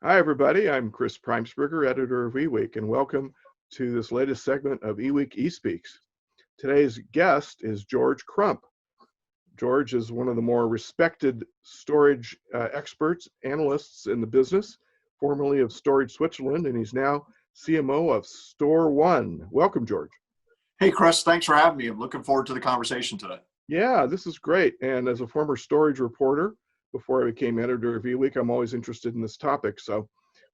Hi, everybody. I'm Chris Preimesberger, editor of eWEEK, and welcome to this latest segment of eWEEK eSpeaks. Today's guest is George Crump. George is one of the more respected storage experts, analysts in the business, formerly of Storage Switzerland, and he's now CMO of StorONE. Welcome, George. Hey, Chris, thanks for having me. I'm looking forward to the conversation today. Yeah, this is great. And as a former storage reporter, before I became editor of eWEEK, I'm always interested in this topic. So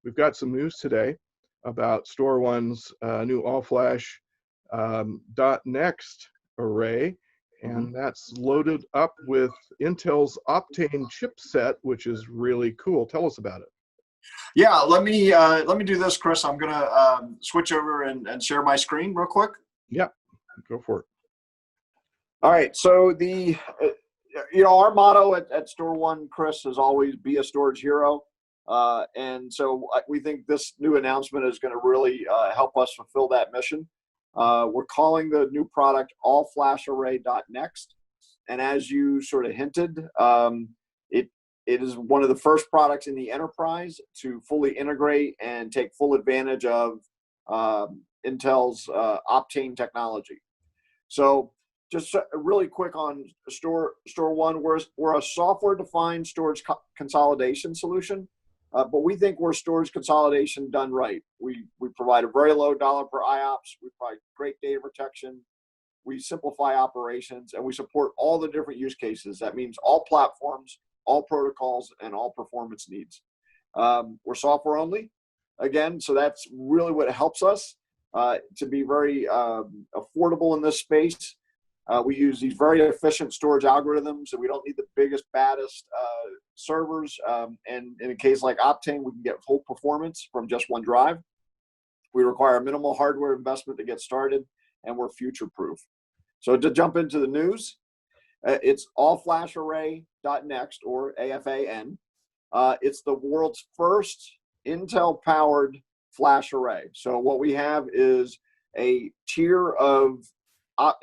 we've got some news today about StorONE's new all-flash .next array, and that's loaded up with Intel's Optane chipset, which is really cool. Tell us about it. Yeah, let me do this, Chris. I'm gonna switch over and share my screen real quick. Yeah, go for it. All right, so our motto at StorONE, Chris, is always be a storage hero. And so we think this new announcement is going to really help us fulfill that mission. We're calling the new product all-flash Array.next. And as you sort of hinted, it is one of the first products in the enterprise to fully integrate and take full advantage of Intel's Optane technology. So just really quick on StorONE, we're a software-defined storage consolidation solution, but we think we're storage consolidation done right. We provide a very low dollar per IOPS. We provide great data protection. We simplify operations, and we support all the different use cases. That means all platforms, all protocols, and all performance needs. We're software only, again, so that's really what helps us to be very affordable in this space. We use these very efficient storage algorithms, so we don't need the biggest, baddest servers. And in a case like Optane, we can get full performance from just one drive. We require minimal hardware investment to get started, and we're future-proof. So to jump into the news, it's all-flash Array.next, or AFAN. It's the world's first Intel-powered flash array. So what we have is a tier of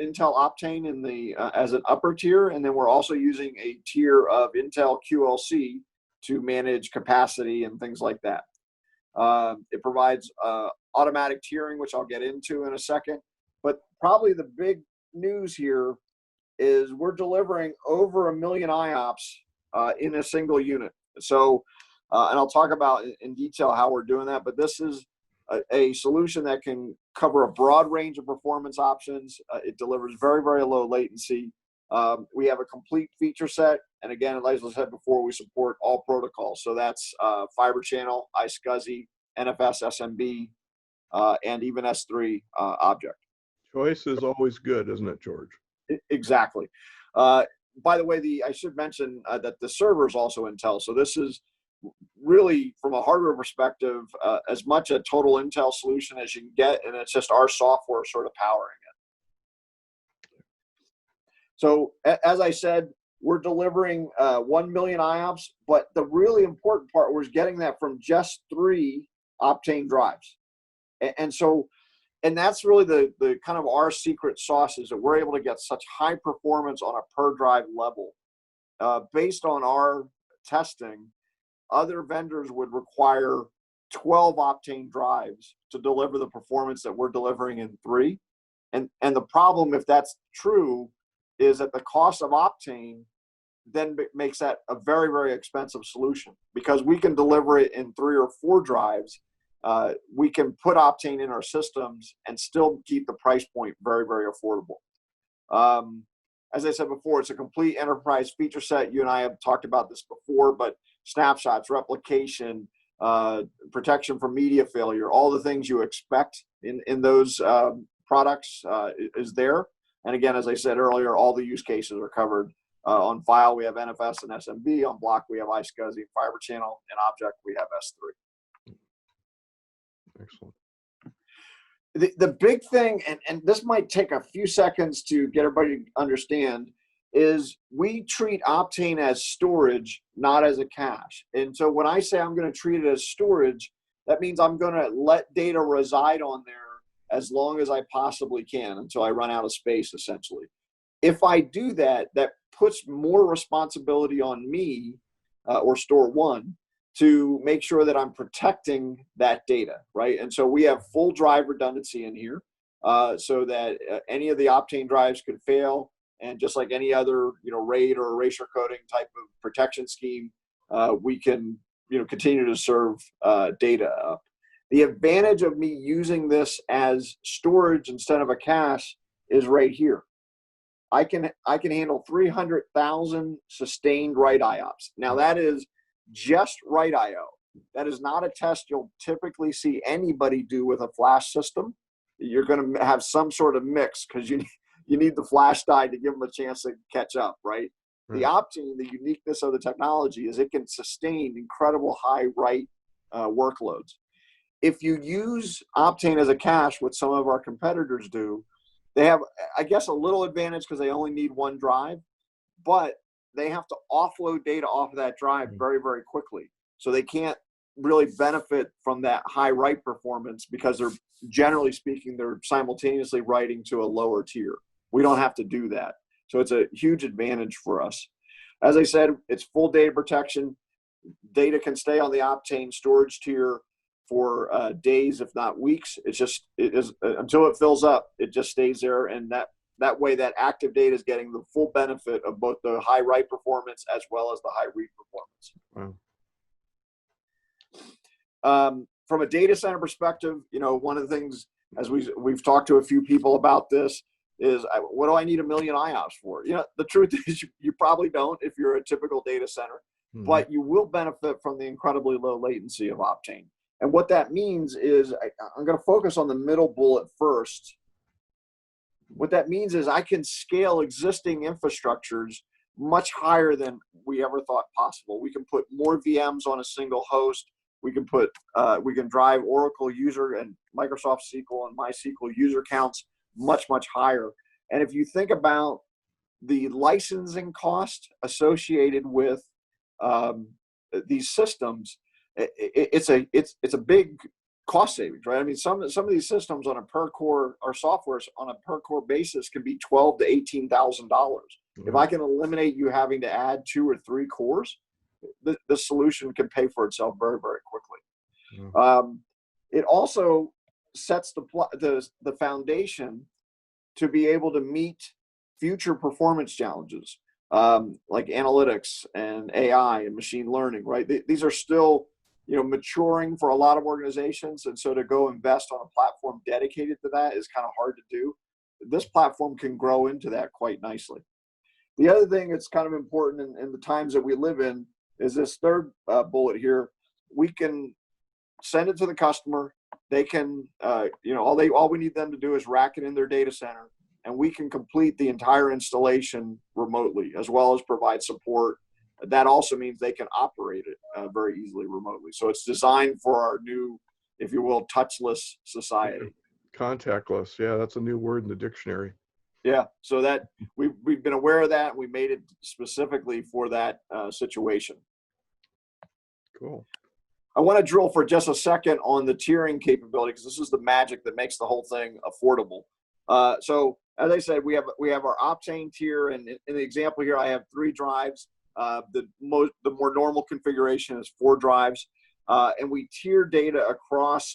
Intel Optane in the as an upper tier, and then we're also using a tier of Intel QLC to manage capacity and things like that. It provides automatic tiering, which I'll get into in a second. But probably the big news here is we're delivering over 1 million IOPS in a single unit. So, and I'll talk about in detail how we're doing that, but this is a solution that can cover a broad range of performance options. It delivers very, very low latency. We have a complete feature set. And again, as I said before, we support all protocols. So that's Fiber Channel, iSCSI, NFS, SMB, and even S3 object. Choice is always good, isn't it, George? Exactly. By the way, I should mention that the server is also Intel. So this is really, from a hardware perspective, as much a total Intel solution as you can get, and it's just our software sort of powering it. So as I said, we're delivering 1 million IOPS, but the really important part was getting that from just 3 Optane drives. And that's really the kind of our secret sauce, is that we're able to get such high performance on a per drive level. Based on our testing, other vendors would require 12 Optane drives to deliver the performance that we're delivering in 3. And the problem, if that's true, is that the cost of Optane then makes that a very, very expensive solution. Because we can deliver it in 3 or 4 drives, we can put Optane in our systems and still keep the price point very, very affordable. As I said before, it's a complete enterprise feature set. You and I have talked about this before, but snapshots, replication, protection from media failure, all the things you expect in those products is there. And again, as I said earlier, all the use cases are covered. On file, we have NFS and SMB. On block, we have iSCSI, Fiber Channel, and object, we have S3. Excellent. The big thing, and this might take a few seconds to get everybody to understand, is we treat Optane as storage, not as a cache. And so when I say I'm going to treat it as storage, that means I'm going to let data reside on there as long as I possibly can until I run out of space, essentially. If I do that, that puts more responsibility on me or StorONE to make sure that I'm protecting that data, right? And so we have full drive redundancy in here, so that any of the Optane drives could fail, and just like any other, RAID or erasure coding type of protection scheme, we can, continue to serve data up. The advantage of me using this as storage instead of a cache is right here. I can handle 300,000 sustained write IOPS. Now that is just write IO. That is not a test you'll typically see anybody do with a flash system. You're going to have some sort of mix because you need the flash die to give them a chance to catch up, right? The Optane, the uniqueness of the technology is it can sustain incredible high write workloads. If you use Optane as a cache, what some of our competitors do, they have, I guess, a little advantage because they only need one drive, but they have to offload data off of that drive very, very quickly. So they can't really benefit from that high write performance because they're, generally speaking, they're simultaneously writing to a lower tier. We don't have to do that. So it's a huge advantage for us. As I said, it's full data protection. Data can stay on the Optane storage tier for days, if not weeks. It is until it fills up, it just stays there. And that way that active data is getting the full benefit of both the high write performance as well as the high read performance. Wow. From a data center perspective, one of the things, as we've talked to a few people about this, is what do I need 1 million IOPS for? The truth is you probably don't if you're a typical data center, but you will benefit from the incredibly low latency of Optane. And what that means is, I'm going to focus on the middle bullet first. What that means is I can scale existing infrastructures much higher than we ever thought possible. We can put more VMs on a single host. We can drive Oracle user and Microsoft SQL and MySQL user counts much, much higher. And if you think about the licensing cost associated with these systems, it's a big cost savings, right? I mean, some of these systems on a per core, or software on a per core basis, can be $12,000 to $18,000. If I can eliminate you having to add 2 or 3 cores, the solution can pay for itself very, very quickly. It also sets the foundation to be able to meet future performance challenges, like analytics and AI and machine learning, right? These are still maturing for a lot of organizations. And so to go invest on a platform dedicated to that is kind of hard to do. This platform can grow into that quite nicely. The other thing that's kind of important in the times that we live in is this third bullet here. We can send it to the customer. They can, all we need them to do is rack it in their data center, and we can complete the entire installation remotely, as well as provide support. That also means they can operate it very easily remotely. So it's designed for our new, if you will, touchless society. Contactless. Yeah, that's a new word in the dictionary. Yeah, so that we've been aware of that. And we made it specifically for that situation. Cool. I want to drill for just a second on the tiering capability, because this is the magic that makes the whole thing affordable. So as I said, we have our Optane tier, and in the example here, I have 3 drives. The more normal configuration is 4 drives, and we tier data across.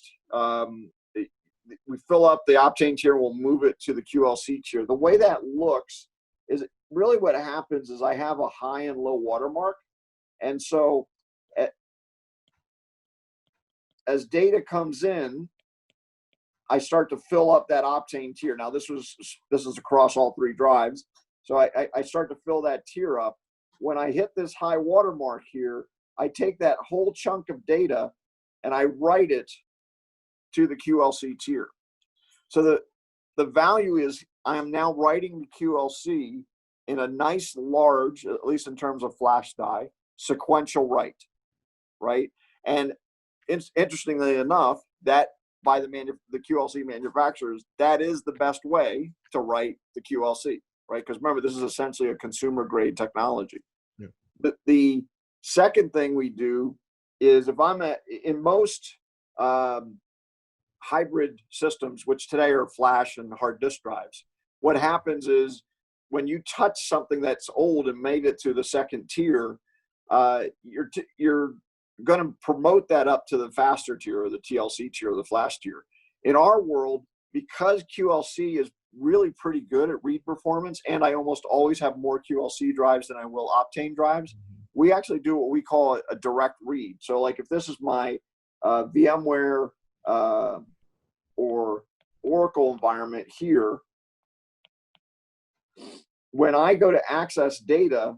We fill up the Optane tier, we'll move it to the QLC tier. The way that looks is really what happens is I have a high and low watermark, and so as data comes in, I start to fill up that Optane tier. Now this is across all 3 drives, so I start to fill that tier up. When I hit this high watermark here, I take that whole chunk of data and I write it to the QLC tier. So the value is I am now writing the QLC in a nice large, at least in terms of flash die, sequential write, right? And interestingly enough, that by the QLC manufacturers, that is the best way to write the QLC, right? Because remember, this is essentially a consumer grade technology. Yeah. The second thing we do is, if I'm in most hybrid systems, which today are flash and hard disk drives, what happens is when you touch something that's old and made it to the second tier, your going to promote that up to the faster tier or the TLC tier or the flash tier. In our world, because QLC is really pretty good at read performance, and I almost always have more QLC drives than I will Optane drives, we actually do what we call a direct read. So like if this is my VMware or Oracle environment here, when I go to access data,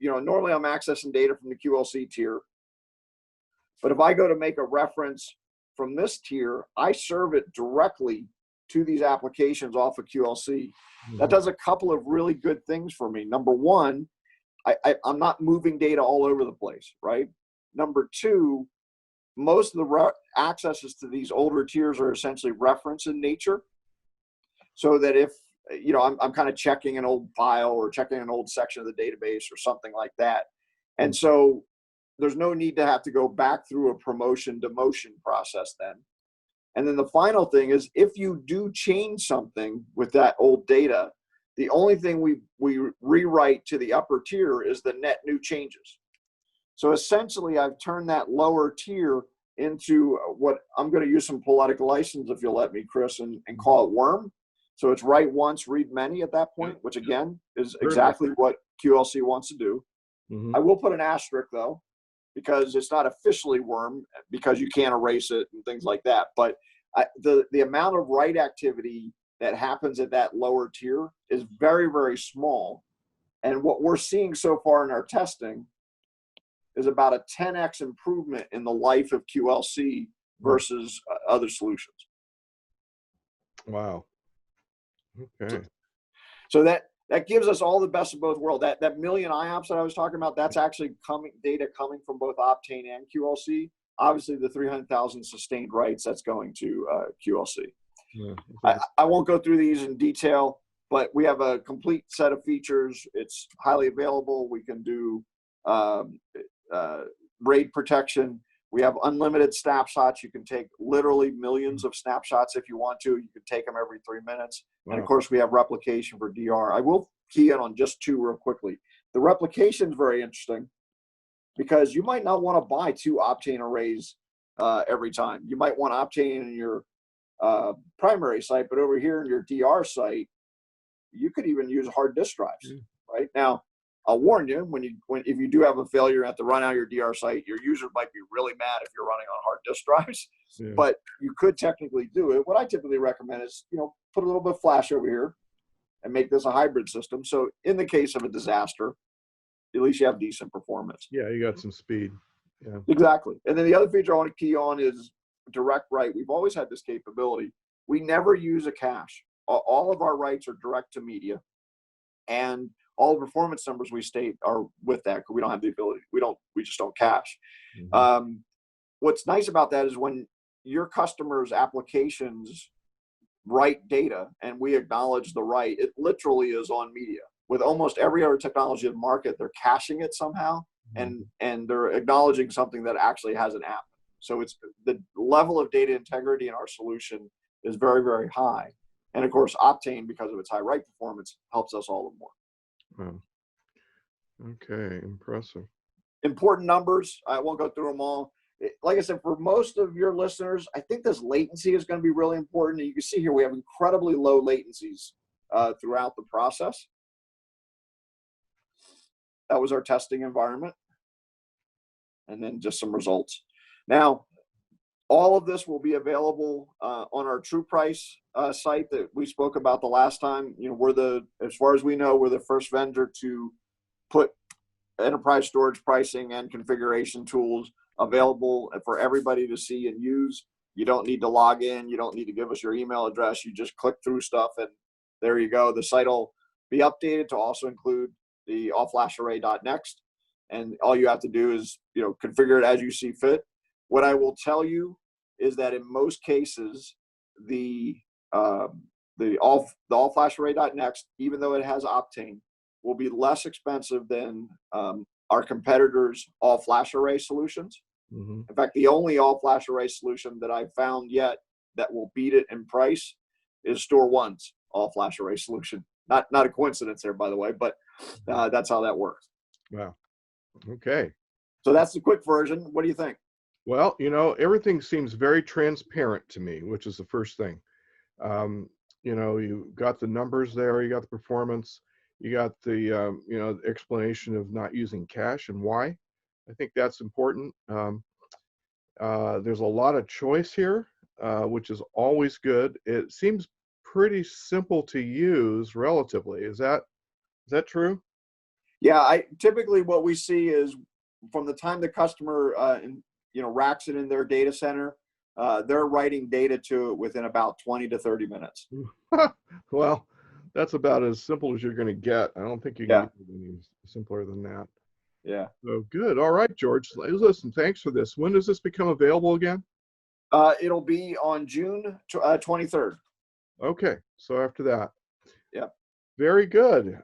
normally I'm accessing data from the QLC tier, but if I go to make a reference from this tier, I serve it directly to these applications off of QLC. That does a couple of really good things for me. Number one, I'm not moving data all over the place, right? Number two, most of the accesses to these older tiers are essentially reference in nature, so that if I'm kind of checking an old file or checking an old section of the database or something like that, and so there's no need to have to go back through a promotion demotion process then. And then the final thing is, if you do change something with that old data, the only thing we rewrite to the upper tier is the net new changes. So essentially, I've turned that lower tier into what I'm going to use some poetic license, if you'll let me, Chris, and call it worm. So it's write once, read many at that point, which again is exactly what QLC wants to do. I will put an asterisk though, because it's not officially worm, because you can't erase it and things like that. But the amount of write activity that happens at that lower tier is very, very small. And what we're seeing so far in our testing is about a 10x improvement in the life of QLC versus other solutions. Wow. Okay. So that gives us all the best of both worlds. That million IOPS that I was talking about, that's actually data coming from both Optane and QLC. Obviously, the 300,000 sustained writes, that's going to QLC. Yeah. I won't go through these in detail, but we have a complete set of features. It's highly available. We can do RAID protection. We have unlimited snapshots. You can take literally millions of snapshots if you want to. You can take them every 3 minutes. Wow. And of course, we have replication for DR. I will key in on just two real quickly. The replication is very interesting because you might not want to buy 2 Optane arrays every time. You might want Optane in your primary site, but over here in your DR site, you could even use hard disk drives. Right now, I'll warn you, if you do have a failure and have to run out your DR site, your user might be really mad if you're running on hard disk drives. Yeah. But you could technically do it. What I typically recommend is, put a little bit of flash over here and make this a hybrid system. So in the case of a disaster, at least you have decent performance. Yeah, you got some speed. Yeah. Exactly. And then the other feature I want to key on is direct write. We've always had this capability. We never use a cache. All of our writes are direct to media, and all the performance numbers we state are with that, because we don't have the ability. We just don't cache. What's nice about that is when your customers' applications write data and we acknowledge the write, it literally is on media. With almost every other technology in the market, they're caching it somehow, and they're acknowledging something that actually hasn't happened. So it's the level of data integrity in our solution is very, very high. And of course, Optane, because of its high write performance, helps us all the more. Wow. Okay, impressive. Important numbers. I won't go through them all. Like I said, for most of your listeners, I think this latency is going to be really important. You can see here we have incredibly low latencies throughout the process. That was our testing environment. And then just some results. Now, all of this will be available on our True Price site that we spoke about the last time. As far as we know, we're the first vendor to put enterprise storage pricing and configuration tools available for everybody to see and use. You don't need to log in. You don't need to give us your email address. You just click through stuff and there you go. The site will be updated to also include the all-flash Array.next. And all you have to do is, configure it as you see fit. What I will tell you is that in most cases, the all-flash Array.next, even though it has Optane, will be less expensive than our competitors' all-flash array solutions. In fact, the only all-flash array solution that I've found yet that will beat it in price is StorONE's all-flash array solution. Not a coincidence there, by the way, but that's how that works. Wow. Okay. So that's the quick version. What do you think? Well, everything seems very transparent to me, which is the first thing. You got the numbers there, you got the performance, you got the, explanation of not using cache and why. I think that's important. There's a lot of choice here, which is always good. It seems pretty simple to use relatively. Is that true? Yeah, typically what we see is from the time the customer racks it in their data center, they're writing data to it within about 20 to 30 minutes. Well, that's about as simple as you're going to get. I don't think you can get any simpler than that. Yeah. So good. All right, George. Listen, thanks for this. When does this become available again? It'll be on June 23rd. Okay, so after that. Yeah. Very good.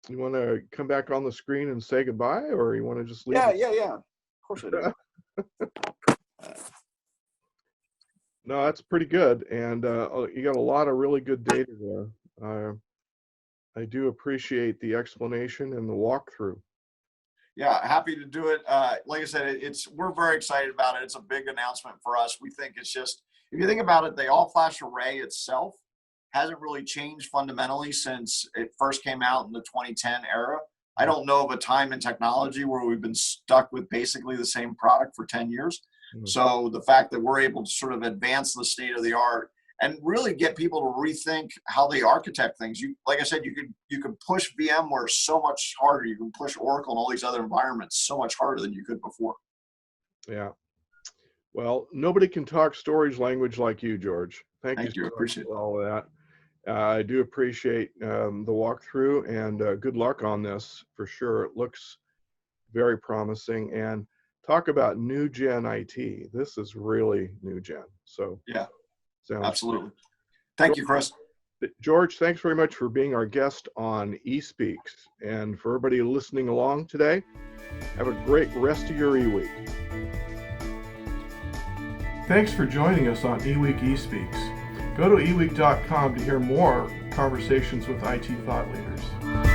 You want to come back on the screen and say goodbye, or you want to just leave? Yeah. Of course I do. No, that's pretty good, and you got a lot of really good data there. I do appreciate the explanation and the walkthrough. Yeah, happy to do it. Like I said, we're very excited about it. It's a big announcement for us. We think it's just, if you think about it, the all-flash array itself hasn't really changed fundamentally since it first came out in the 2010 era. I don't know of a time in technology where we've been stuck with basically the same product for 10 years. Mm-hmm. So the fact that we're able to sort of advance the state of the art and really get people to rethink how they architect things. Like I said, you could push VMware so much harder. You can push Oracle and all these other environments so much harder than you could before. Yeah. Well, nobody can talk storage language like you, George. Thank you. I appreciate all of that. I do appreciate the walkthrough, and good luck on this for sure. It looks very promising. And talk about new gen IT. This is really new gen. So yeah, absolutely. Good. Thank you, Chris. George, thanks very much for being our guest on eSpeaks. And for everybody listening along today, have a great rest of your eWeek. Thanks for joining us on eWeek eSpeaks. Go to eWEEK.com to hear more conversations with IT thought leaders.